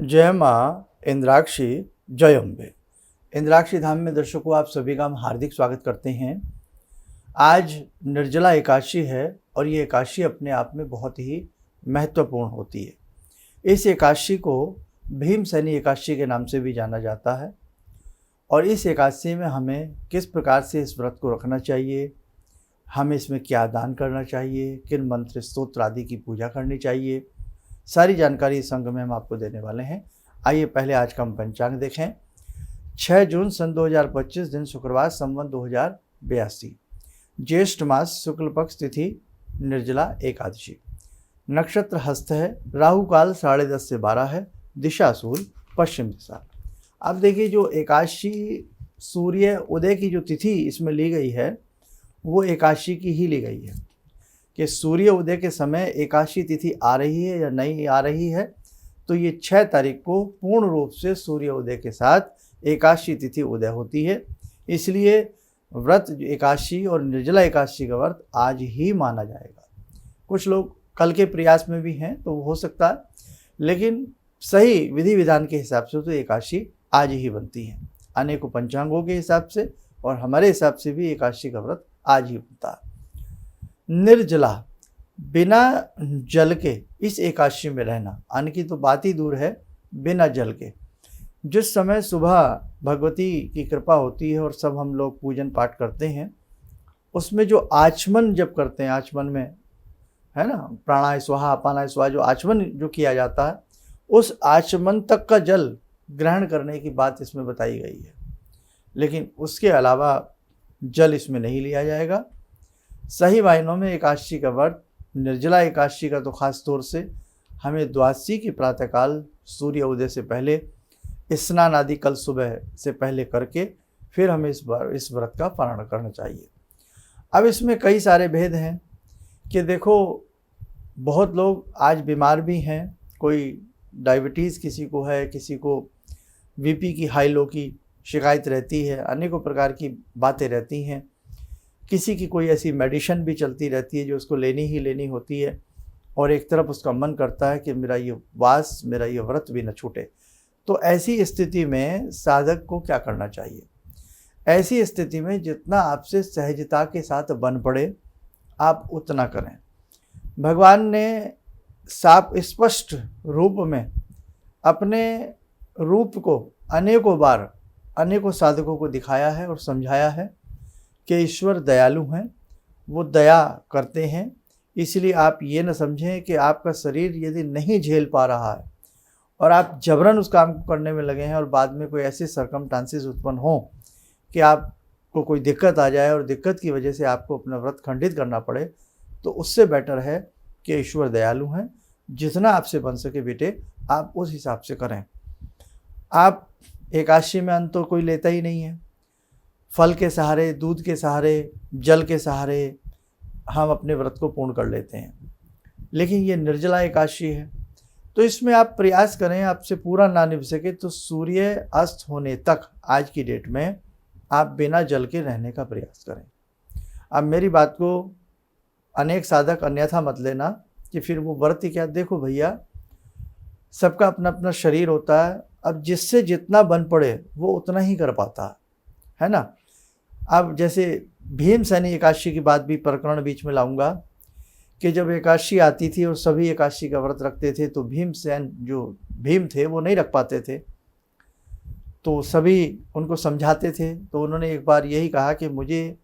जय माँ इंद्राक्षी, जय अम्बे। इंद्राक्षी धाम में दर्शकों आप सभी का हम हार्दिक स्वागत करते हैं। आज निर्जला एकादशी है और ये एकादशी अपने आप में बहुत ही महत्वपूर्ण होती है। इस एकादशी को भीमसेनी एकादशी के नाम से भी जाना जाता है और इस एकादशी में हमें किस प्रकार से इस व्रत को रखना चाहिए, हमें इसमें क्या दान करना चाहिए, किन मंत्र स्तोत्र आदि की पूजा करनी चाहिए, सारी जानकारी इस अंग में हम आपको देने वाले हैं। आइए पहले आज का हम पंचांग देखें। 6 जून सन 2025 दिन शुक्रवार संवत 2082, ज्येष्ठ मास शुक्ल पक्ष तिथि निर्जला एकादशी, नक्षत्र हस्त है, राहु काल 10:30 से 12 है, दिशा सूल पश्चिम दिशा। अब देखिए जो एकादशी सूर्य उदय की जो तिथि इसमें ली गई है वो एकादशी की ही ली गई है कि सूर्य उदय के समय एकादशी तिथि आ रही है या नहीं आ रही है। तो ये 6 तारीख को पूर्ण रूप से सूर्य उदय के साथ एकादशी तिथि उदय होती है। इसलिए व्रत एकादशी और निर्जला एकादशी का व्रत आज ही माना जाएगा। कुछ लोग कल के प्रयास में भी हैं तो हो सकता है, लेकिन सही विधि विधान के हिसाब से तो एकादशी आज ही बनती है। अनेकों पंचांगों के हिसाब से और हमारे हिसाब से भी एकादशी का व्रत आज ही बनता है। निर्जला, बिना जल के इस एकादशी में रहना, अन्न की तो बात ही दूर है, बिना जल के। जिस समय सुबह भगवती की कृपा होती है और सब हम लोग पूजन पाठ करते हैं, उसमें जो आचमन जब करते हैं, आचमन में है ना प्राणाय स्वाहा अपानाय स्वाहा, जो आचमन जो किया जाता है उस आचमन तक का जल ग्रहण करने की बात इसमें बताई गई है। लेकिन उसके अलावा जल इसमें नहीं लिया जाएगा। सही मायनों में एकादशी का व्रत, निर्जला एकादशी का तो खास तौर से हमें द्वादशी की प्रातःकाल सूर्य उदय से पहले स्नान आदि कल सुबह से पहले करके फिर हमें इस व्रत का पारण करना चाहिए। अब इसमें कई सारे भेद हैं कि देखो बहुत लोग आज बीमार भी हैं, कोई डायबिटीज़ किसी को है, किसी को बीपी की हाई लो की शिकायत रहती है, अनेकों प्रकार की बातें रहती हैं, किसी की कोई ऐसी मेडिसिन भी चलती रहती है जो उसको लेनी ही लेनी होती है और एक तरफ उसका मन करता है कि मेरा ये उपवास, मेरा ये व्रत भी न छूटे। तो ऐसी स्थिति में साधक को क्या करना चाहिए? ऐसी स्थिति में जितना आपसे सहजता के साथ बन पड़े आप उतना करें। भगवान ने साफ स्पष्ट रूप में अपने रूप को अनेकों बार अनेकों साधकों को दिखाया है और समझाया है कि ईश्वर दयालु हैं, वो दया करते हैं। इसलिए आप ये न समझें कि आपका शरीर यदि नहीं झेल पा रहा है और आप जबरन उस काम को करने में लगे हैं और बाद में कोई ऐसे सर्कमस्टांसेस उत्पन्न हो कि आपको कोई दिक्कत आ जाए और दिक्कत की वजह से आपको अपना व्रत खंडित करना पड़े, तो उससे बेटर है कि ईश्वर दयालु हैं। जितना आपसे बन सके बेटे आप उस हिसाब से करें। आप एकादशी में अन्न तो कोई लेता ही नहीं है, फल के सहारे, दूध के सहारे, जल के सहारे हम अपने व्रत को पूर्ण कर लेते हैं। लेकिन ये निर्जला एकादशी है तो इसमें आप प्रयास करें, आपसे पूरा ना निभ सके तो सूर्य अस्त होने तक आज की डेट में आप बिना जल के रहने का प्रयास करें। अब मेरी बात को अनेक साधक अन्यथा मत लेना कि फिर वो व्रत ही क्या। देखो भैया, सबका अपना अपना शरीर होता है, अब जिससे जितना बन पड़े वो उतना ही कर पाता है ना। अब जैसे भीमसेनी एकादशी की बात भी प्रकरण बीच में लाऊंगा कि जब एकादशी आती थी और सभी एकादशी का व्रत रखते थे तो भीमसेन जो भीम थे वो नहीं रख पाते थे, तो सभी उनको समझाते थे। तो उन्होंने एक बार यही कहा कि मुझे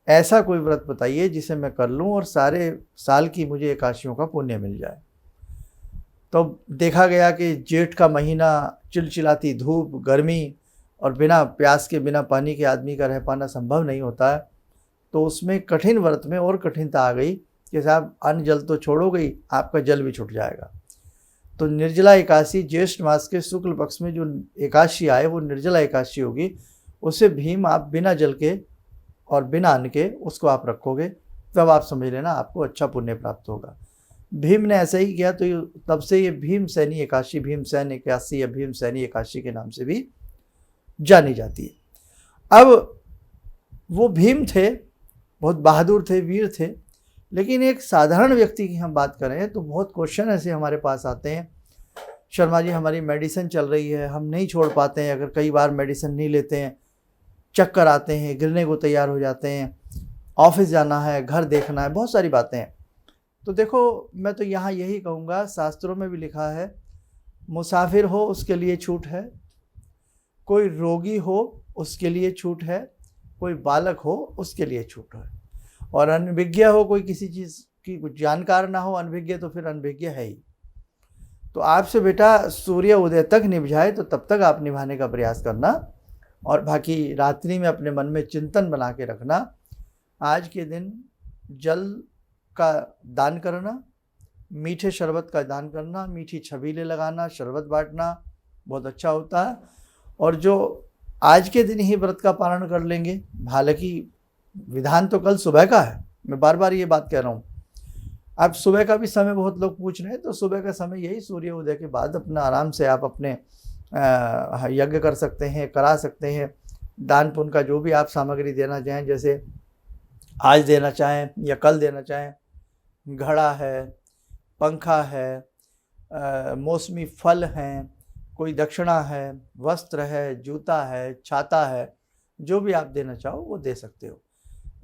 ऐसा कोई व्रत बताइए जिसे मैं कर लूं और सारे साल की मुझे एकादशियों का पुण्य मिल जाए। तो देखा गया कि जेठ का महीना, चिलचिलाती धूप, गर्मी और बिना प्यास के, बिना पानी के आदमी का रह पाना संभव नहीं होता है। तो उसमें कठिन व्रत में और कठिनता आ गई कि साहब अन्न जल तो छोड़ोगे ही, आपका जल भी छूट जाएगा। तो निर्जला एकादशी, ज्येष्ठ मास के शुक्ल पक्ष में जो एकादशी आए वो निर्जला एकादशी होगी। उससे भीम आप बिना जल के और बिना अन्न के उसको आप रखोगे, तब आप समझ लेना आपको अच्छा पुण्य प्राप्त होगा। भीम ने ऐसा ही किया तो तब से ये भीमसेनी एकादशी, भीमसेन एकादशी या भीमसेनी एकादशी के नाम से भी जानी जाती है। अब वो भीम थे, बहुत बहादुर थे, वीर थे, लेकिन एक साधारण व्यक्ति की हम बात करें तो बहुत क्वेश्चन ऐसे हमारे पास आते हैं शर्मा जी हमारी मेडिसिन चल रही है, हम नहीं छोड़ पाते हैं, अगर कई बार मेडिसिन नहीं लेते हैं चक्कर आते हैं, गिरने को तैयार हो जाते हैं, ऑफिस जाना है, घर देखना है, बहुत सारी बातें हैं। तो देखो मैं तो यहाँ यही कहूँगा, शास्त्रों में भी लिखा है मुसाफिर हो उसके लिए छूट है, कोई रोगी हो उसके लिए छूट है, कोई बालक हो उसके लिए छूट है, और अनभिज्ञ हो, कोई किसी चीज़ की कुछ जानकार ना हो, अनभिज्ञ तो फिर अनभिज्ञ है ही। तो आपसे बेटा सूर्य उदय तक निभाए तो तब तक आप निभाने का प्रयास करना, और बाकी रात्रि में अपने मन में चिंतन बना के रखना। आज के दिन जल का दान करना, मीठे शरबत का दान करना, मीठी छबीलें लगाना, शरबत बांटना बहुत अच्छा होता है। और जो आज के दिन ही व्रत का पालन कर लेंगे, हालांकि विधान तो कल सुबह का है, मैं बार बार ये बात कह रहा हूँ। अब सुबह का भी समय बहुत लोग पूछ रहे हैं, तो सुबह का समय यही सूर्य उदय के बाद अपना आराम से आप अपने यज्ञ कर सकते हैं, करा सकते हैं। दान पुण्य का जो भी आप सामग्री देना चाहें, जैसे आज देना चाहें या कल देना चाहें, घड़ा है, पंखा है, मौसमी फल हैं, कोई दक्षिणा है, वस्त्र है, जूता है, छाता है, जो भी आप देना चाहो वो दे सकते हो।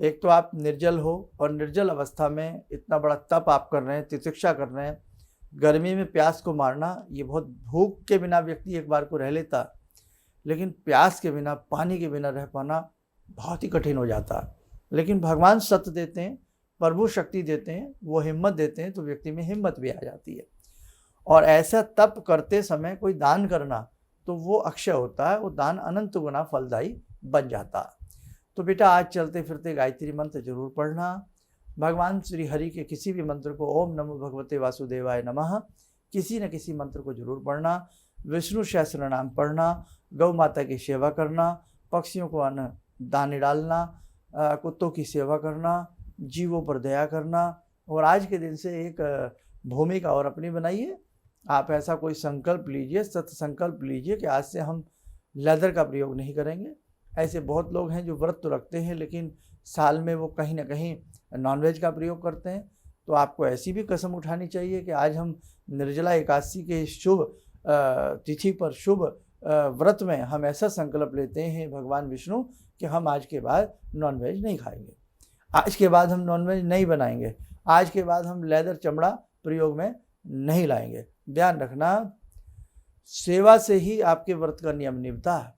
एक तो आप निर्जल हो, और निर्जल अवस्था में इतना बड़ा तप आप कर रहे हैं, तितिक्षा कर रहे हैं, गर्मी में प्यास को मारना, ये बहुत, भूख के बिना व्यक्ति एक बार को रह लेता, लेकिन प्यास के बिना, पानी के बिना रह पाना बहुत ही कठिन हो जाता। लेकिन भगवान सत्य देते हैं, प्रभु शक्ति देते हैं, वो हिम्मत देते हैं, तो व्यक्ति में हिम्मत भी आ जाती है। और ऐसा तप करते समय कोई दान करना तो वो अक्षय होता है, वो दान अनंत गुना फलदायी बन जाता है। तो बेटा आज चलते फिरते गायत्री मंत्र जरूर पढ़ना, भगवान श्री हरि के किसी भी मंत्र को, ओम नमो भगवते वासुदेवाय नमः, किसी न किसी मंत्र को जरूर पढ़ना, विष्णु सहस्त्र नाम पढ़ना, गौ माता की सेवा करना, पक्षियों को अन्न दाने डालना, कुत्तों की सेवा करना, जीवों पर दया करना। और आज के दिन से एक भूमिका और अपनी बनाइए, आप ऐसा कोई संकल्प लीजिए, सत्य संकल्प लीजिए कि आज से हम लेदर का प्रयोग नहीं करेंगे। ऐसे बहुत लोग हैं जो व्रत तो रखते हैं, लेकिन साल में वो कहीं ना कहीं नॉनवेज का प्रयोग करते हैं। तो आपको ऐसी भी कसम उठानी चाहिए कि आज हम निर्जला एकादशी के शुभ तिथि पर, शुभ व्रत में हम ऐसा संकल्प लेते हैं भगवान विष्णु कि हम आज के बाद नॉनवेज नहीं खाएंगे, आज के बाद हम नॉनवेज नहीं बनाएंगे, आज के बाद हम लेदर चमड़ा प्रयोग में नहीं लाएंगे। ध्यान रखना, सेवा से ही आपके व्रत का नियम निभता है,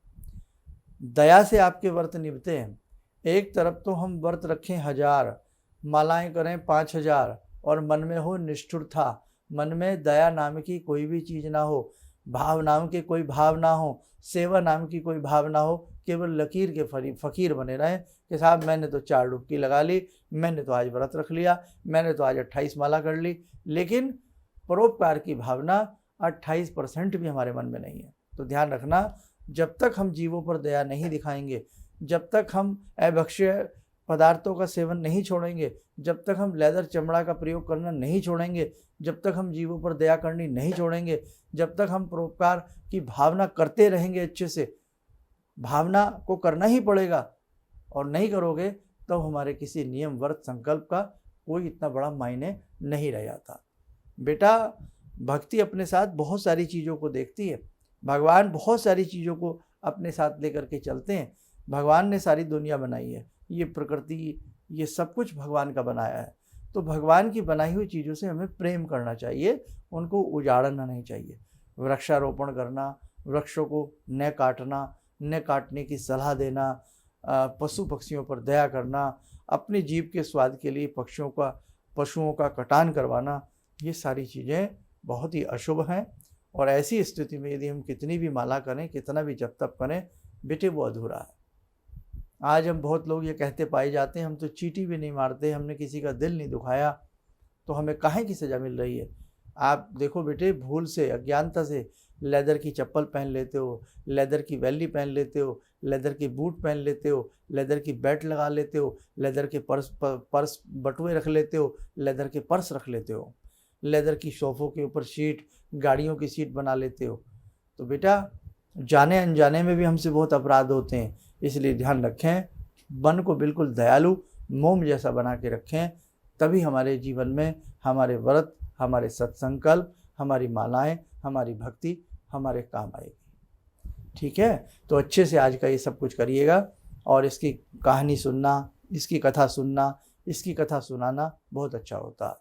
दया से आपके व्रत निभते हैं। एक तरफ तो हम व्रत रखें 1000, मालाएं करें 5000, और मन में हो निष्ठुरता, मन में दया नाम की कोई भी चीज़ ना हो, भाव नाम के कोई भाव ना हो, सेवा नाम की कोई भाव ना हो, केवल लकीर के फ़कीर बने रहें कि साहब मैंने तो 4 डुबकी लगा ली, मैंने तो आज व्रत रख लिया, मैंने तो आज 28 माला कर ली, लेकिन परोपकार की भावना 28% भी हमारे मन में नहीं है। तो ध्यान रखना, जब तक हम जीवों पर दया नहीं दिखाएंगे, जब तक हम अभक्ष्य पदार्थों का सेवन नहीं छोड़ेंगे, जब तक हम लेदर चमड़ा का प्रयोग करना नहीं छोड़ेंगे, जब तक हम जीवों पर दया करनी नहीं छोड़ेंगे, जब तक हम परोपकार की भावना करते रहेंगे, अच्छे से भावना को करना ही पड़ेगा, और नहीं करोगे तो हमारे किसी नियम व्रत संकल्प का कोई इतना बड़ा मायने नहीं रह जाता। बेटा भक्ति अपने साथ बहुत सारी चीज़ों को देखती है, भगवान बहुत सारी चीज़ों को अपने साथ लेकर के चलते हैं। भगवान ने सारी दुनिया बनाई है, ये प्रकृति, ये सब कुछ भगवान का बनाया है। तो भगवान की बनाई हुई चीज़ों से हमें प्रेम करना चाहिए, उनको उजाड़ना नहीं चाहिए। वृक्षारोपण करना, वृक्षों को न काटना, न काटने की सलाह देना, पशु पक्षियों पर दया करना, अपने जीव के स्वाद के लिए पशुओं का कटान करवाना, ये सारी चीज़ें बहुत ही अशुभ हैं। और ऐसी स्थिति में यदि हम कितनी भी माला करें, कितना भी जप तप करें, बेटे वो अधूरा है। आज हम बहुत लोग ये कहते पाए जाते हैं, हम तो चींटी भी नहीं मारते, हमने किसी का दिल नहीं दुखाया, तो हमें काहे की सज़ा मिल रही है। आप देखो बेटे, भूल से, अज्ञानता से लेदर की चप्पल पहन लेते हो, लेदर की वैली पहन लेते हो, लेदर के बूट पहन लेते हो, लेदर की बेल्ट लगा लेते हो, लेदर के पर्स बटुए रख लेते हो, लेदर के पर्स रख लेते हो, लेदर की सोफ़ों के ऊपर सीट, गाड़ियों की सीट बना लेते हो। तो बेटा जाने अनजाने में भी हमसे बहुत अपराध होते हैं, इसलिए ध्यान रखें, मन को बिल्कुल दयालु मोम जैसा बना के रखें, तभी हमारे जीवन में हमारे व्रत, हमारे सत्संकल्प, हमारी मालाएं हमारी भक्ति हमारे काम आएगी। ठीक है, तो अच्छे से आज का ये सब कुछ करिएगा और इसकी कहानी सुनना, इसकी कथा सुनना, इसकी कथा सुनाना बहुत अच्छा होता है।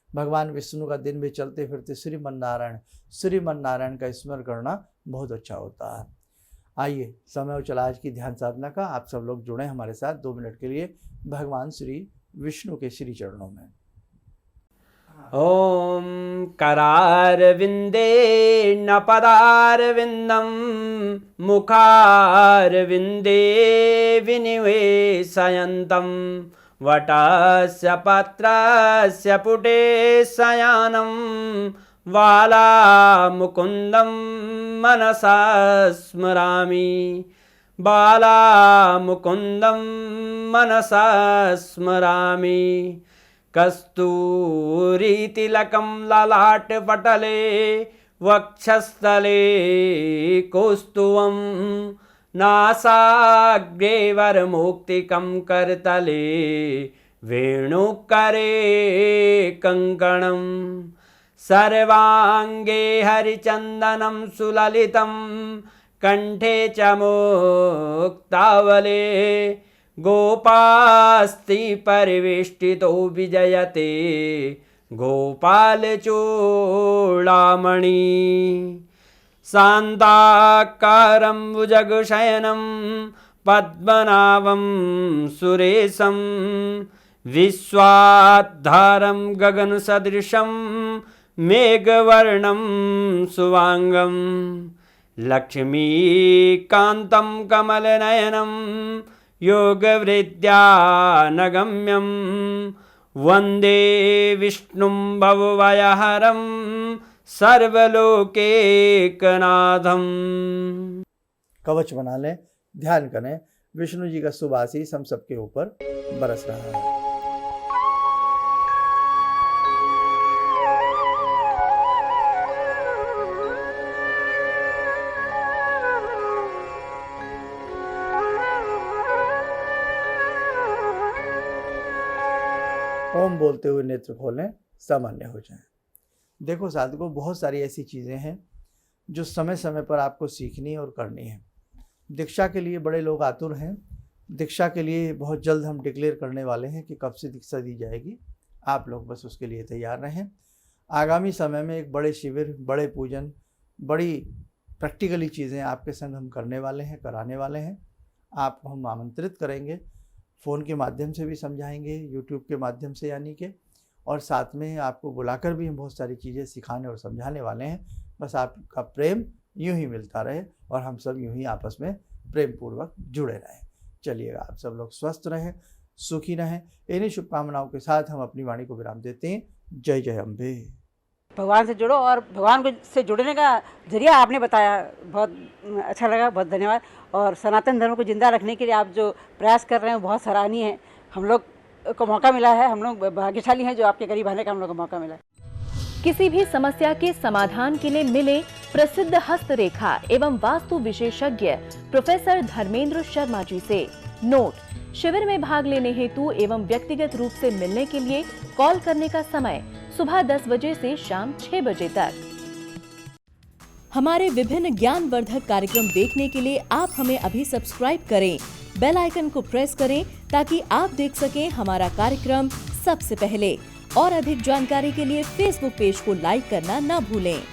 भगवान विष्णु का दिन भी चलते फिरते श्रीमन नारायण का स्मरण करना बहुत अच्छा होता है। आइए, समय हो चला आज की ध्यान साधना का। आप सब लोग जुड़े हमारे साथ 2 मिनट के लिए भगवान श्री विष्णु के श्री चरणों में। ॐ करारविन्दे न पदारविन्दं मुखारविन्दे विनिवेशयन्तं वटस्य पत्रस्य पुटे शयानं बालामुकुन्दं मनसा स्मरामि बालामुकुन्दं मनसा स्मरामि कस्तूरीतिलकं ललाटपटले वक्षस्थले कौस्तुभं नासाग्रे वरमौक्तिकं करतले वेणुकरे कङ्कणं सर्वाङ्गे हरिचन्दनं सुललितं कण्ठे च मुक्तावले गोपास्ति परिवेष्टितो विजयते गोपालचूडामणि शान्ताकारं भुजगशयनं पद्मनाभं सुरेशं विश्वाधारं गगनसदृशं मेघवर्णं शुभांगं लक्ष्मीकान्तं कमलनयनं योगवृद्ध्यानगम्यं वन्दे विष्णुं भवभयहरं सर्वलोकैकनाथं। कवच बना लें, ध्यान करें, विष्णु जी का शुभ आशीष हम सबके ऊपर बरस रहा है। ओम बोलते हुए नेत्र खोलें, सामान्य हो जाएं। देखो साधकों, बहुत सारी ऐसी चीज़ें हैं जो समय समय पर आपको सीखनी और करनी है। दीक्षा के लिए बड़े लोग आतुर हैं। दीक्षा के लिए बहुत जल्द हम डिक्लेयर करने वाले हैं कि कब से दीक्षा दी जाएगी। आप लोग बस उसके लिए तैयार रहें। आगामी समय में एक बड़े शिविर, बड़े पूजन, बड़ी प्रैक्टिकली चीज़ें आपके संग हम करने वाले हैं, कराने वाले हैं। आपको हम आमंत्रित करेंगे, फ़ोन के माध्यम से भी समझाएंगे, यूट्यूब के माध्यम से यानी कि, और साथ में आपको बुलाकर भी हम बहुत सारी चीज़ें सिखाने और समझाने वाले हैं। बस आपका प्रेम यूं ही मिलता रहे और हम सब यूं ही आपस में प्रेम पूर्वक जुड़े रहें। चलिएगा, आप सब लोग स्वस्थ रहें, सुखी रहें। इन्हीं शुभकामनाओं के साथ हम अपनी वाणी को विराम देते हैं। जय जय अम्बे। भगवान से जुड़ो और भगवान से जुड़ने का जरिया आपने बताया, बहुत अच्छा लगा, बहुत धन्यवाद। और सनातन धर्म को जिंदा रखने के लिए आप जो प्रयास कर रहे हैं बहुत सराहनीय है। हम लोग को मौका मिला है, हम लोग भाग्यशाली हैं जो आपके करीब आने का हम लोग को मौका मिला है। किसी भी समस्या के समाधान के लिए मिले प्रसिद्ध हस्तरेखा एवं वास्तु विशेषज्ञ प्रोफेसर धर्मेंद्र शर्मा जी से। नोट: शिविर में भाग लेने हेतु एवं व्यक्तिगत रूप से मिलने के लिए कॉल करने का समय सुबह 10 बजे से शाम 6 बजे तक। हमारे विभिन्न ज्ञानवर्धक कार्यक्रम देखने के लिए आप हमें अभी सब्सक्राइब करें, बेल आइकन को प्रेस करें ताकि आप देख सकें हमारा कार्यक्रम सबसे पहले। और अधिक जानकारी के लिए फेसबुक पेज को लाइक करना न भूलें।